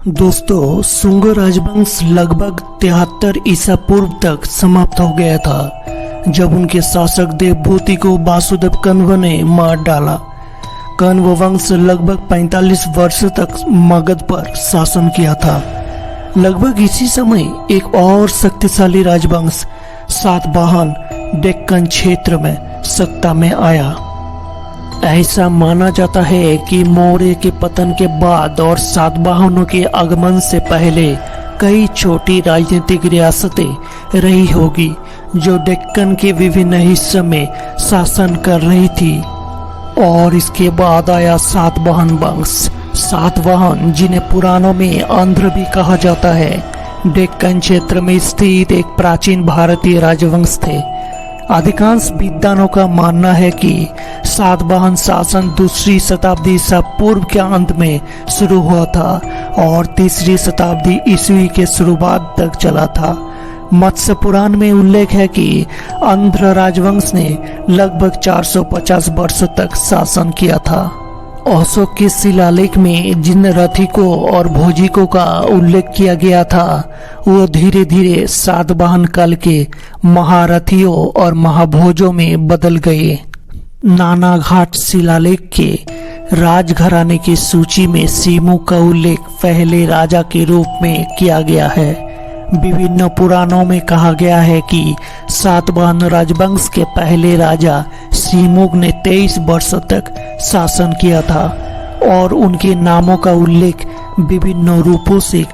दोस्तों, शुंग राजवंश लगभग 73 ईसा पूर्व तक समाप्त हो गया था, जब उनके शासक देवभूति को वासुदेव कण्व ने मार डाला। कण्व वंश लगभग 45 वर्ष तक मगध पर शासन किया था। लगभग इसी समय एक और शक्तिशाली राजवंश सातवाहन डेक्कन क्षेत्र में सत्ता में आया। ऐसा माना जाता है कि मौर्य के पतन के बाद और सातवाहनों के आगमन से पहले कई छोटी राजनीतिक रियासतें रही होगी जो डेक्कन के विभिन्न हिस्सों में शासन कर रही थी। और इसके बाद आया सातवाहन वंश। सातवाहन, जिन्हें पुराणों में आंध्र भी कहा जाता है, डेक्कन क्षेत्र में स्थित एक प्राचीन भारतीय राजवंश थे। अधिकांश विद्वानों का मानना है कि सातवाहन शासन दूसरी शताब्दी ईसा पूर्व के अंत में शुरू हुआ था और तीसरी शताब्दी ईस्वी के शुरुआत तक चला था। मत्स्य पुराण में उल्लेख है कि आंध्र राजवंश ने लगभग 450 वर्षों तक शासन किया था। अशोक के शिलालेख में जिन रथिकों और भोजिकों का उल्लेख किया गया था, वो धीरे धीरे सातवाहन काल के महारथियों और महाभोजों में बदल गए। नानाघाट शिलालेख के राजघराने की सूची में सीमू का उल्लेख पहले राजा के रूप में किया गया है। विभिन्न पुराणों में कहा गया है कि सातवाहन राजवंश के पहले राजा सीमुग ने 23 वर्षों तक शासन किया था और उनके नामों का उल्लेख विभिन्न रूपों से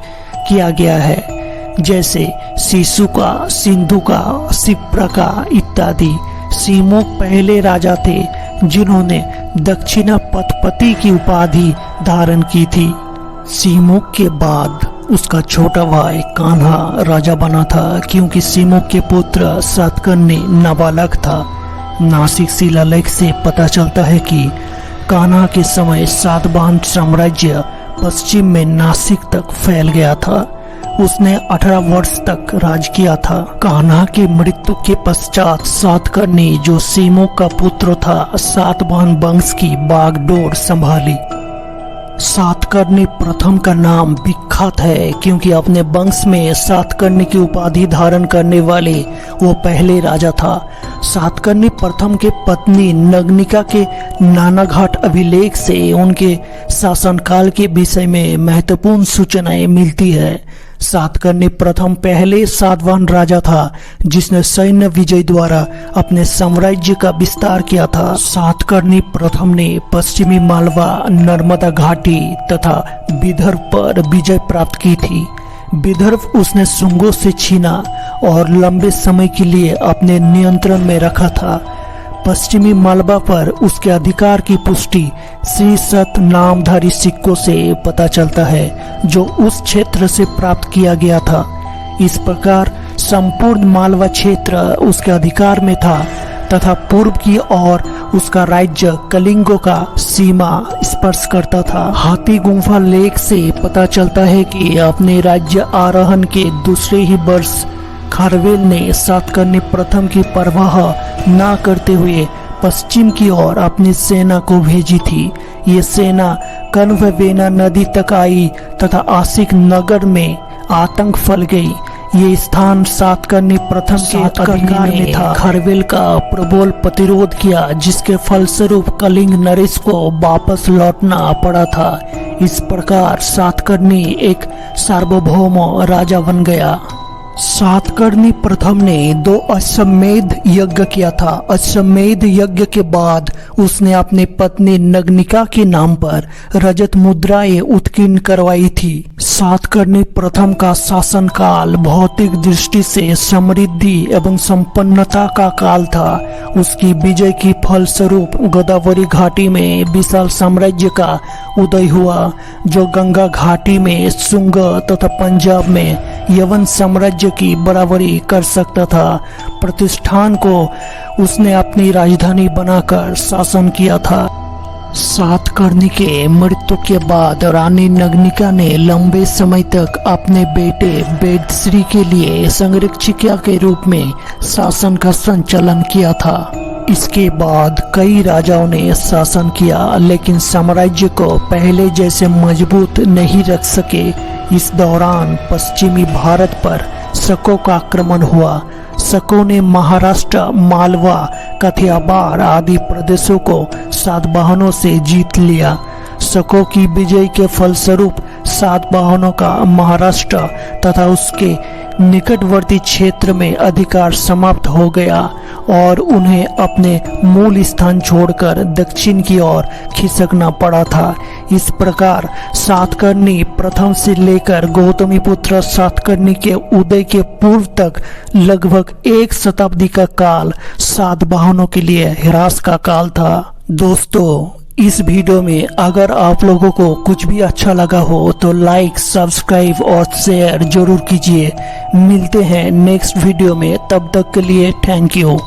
किया गया है, जैसे शिशुका, सिंधुका, शिप्रका इत्यादि। सीमुग पहले राजा थे जिन्होंने दक्षिणा पथपति की उपाधि धारण की थी। सीमुग के बाद उसका छोटा भाई कान्हा राजा बना था, क्योंकि सीमुग के पुत्र सातकर्णी नाबालग था। नासिक शिलालेख से पता चलता है कि कान्हा के समय सातवाहन साम्राज्य पश्चिम में नासिक तक फैल गया था। उसने 18 वर्ष तक राज किया था। कान्हा की मृत्यु के पश्चात सातकर्णी, जो सीमुग का पुत्र था, सातवाहन वंश की बागडोर संभाली। सातकर्णी प्रथम का नाम विख्यात है क्योंकि अपने वंश में सातकर्णी की उपाधि धारण करने वाले वो पहले राजा था। सातकर्णी प्रथम के पत्नी नग्निका के नानाघाट अभिलेख से उनके शासनकाल के विषय में महत्वपूर्ण सूचनाएं मिलती है। सातकर्णी प्रथम पहले सातवाहन राजा था जिसने सैन्य विजय द्वारा अपने साम्राज्य का विस्तार किया था। सातकर्णी प्रथम ने पश्चिमी मालवा, नर्मदा घाटी तथा विदर्भ पर विजय प्राप्त की थी। विदर्भ उसने शुंगों से छीना और लंबे समय के लिए अपने नियंत्रण में रखा था। पश्चिमी मालवा पर उसके अधिकार की पुष्टि श्री सत नामधारी सिक्कों से पता चलता है, जो उस क्षेत्र से प्राप्त किया गया था। इस प्रकार संपूर्ण मालवा क्षेत्र उसके अधिकार में था तथा पूर्व की ओर उसका राज्य कलिंगों का सीमा स्पर्श करता था। हाथी गुम्फा लेख से पता चलता है कि अपने राज्य आरोहण के दूसरे ही वर्ष खारवेल ने सातकर्णी प्रथम की परवाह न करते हुए पश्चिम की ओर अपनी सेना को भेजी थी। ये सेना कण्ववेना नदी तक आई तथा आशिक नगर में आतंक फैल गई। ये स्थान सातकर्णी प्रथम के अधिकार में था। खारवेल का प्रबल प्रतिरोध किया, जिसके फलस्वरूप कलिंग नरेश को वापस लौटना पड़ा था। इस प्रकार सातकर्णी एक सार्वभौम राजा बन गया। सातकर्णी प्रथम ने 2 अश्वमेध यज्ञ किया था। अश्वमेध यज्ञ के बाद उसने अपनी पत्नी नग्निका के नाम पर रजत मुद्राएं उत्कीर्ण करवाई थी। सातकर्णी प्रथम का शासनकाल भौतिक दृष्टि से समृद्धि एवं संपन्नता का काल था। उसकी विजय की फलस्वरूप गोदावरी घाटी में विशाल साम्राज्य का उदय हुआ, जो गंगा घाटी में शुंग तथा पंजाब में यवन साम्राज्य की बराबरी कर सकता था। प्रतिष्ठान को उसने अपनी राजधानी बनाकर शासन किया था। सातकर्णी के मृत्यु के बाद रानी नग्निका ने लंबे समय तक अपने बेटे वेदश्री के लिए संरक्षिका के रूप में शासन का संचालन किया था। इसके बाद कई राजाओं ने शासन किया, लेकिन साम्राज्य को पहले जैसे मजबूत नहीं रख सके। इस दौरान पश्चिमी भारत पर शकों का आक्रमण हुआ। शकों ने महाराष्ट्र, मालवा, कथियावाड़ आदि प्रदेशों को सातवाहनों से जीत लिया। शकों की विजय के फलस्वरूप सातवाहनों का महाराष्ट्र तथा उसके निकटवर्ती क्षेत्र में अधिकार समाप्त हो गया और उन्हें अपने मूल स्थान छोड़कर दक्षिण की ओर खिसकना पड़ा था। इस प्रकार सातकर्णी प्रथम से लेकर गौतमीपुत्र सातकर्णी के उदय के पूर्व तक लगभग एक शताब्दी का काल सातवाहनों के लिए ह्रास का काल था। दोस्तों, इस वीडियो में अगर आप लोगों को कुछ भी अच्छा लगा हो तो लाइक, सब्सक्राइब और शेयर जरूर कीजिए। मिलते हैं नेक्स्ट वीडियो में, तब तक के लिए थैंक यू।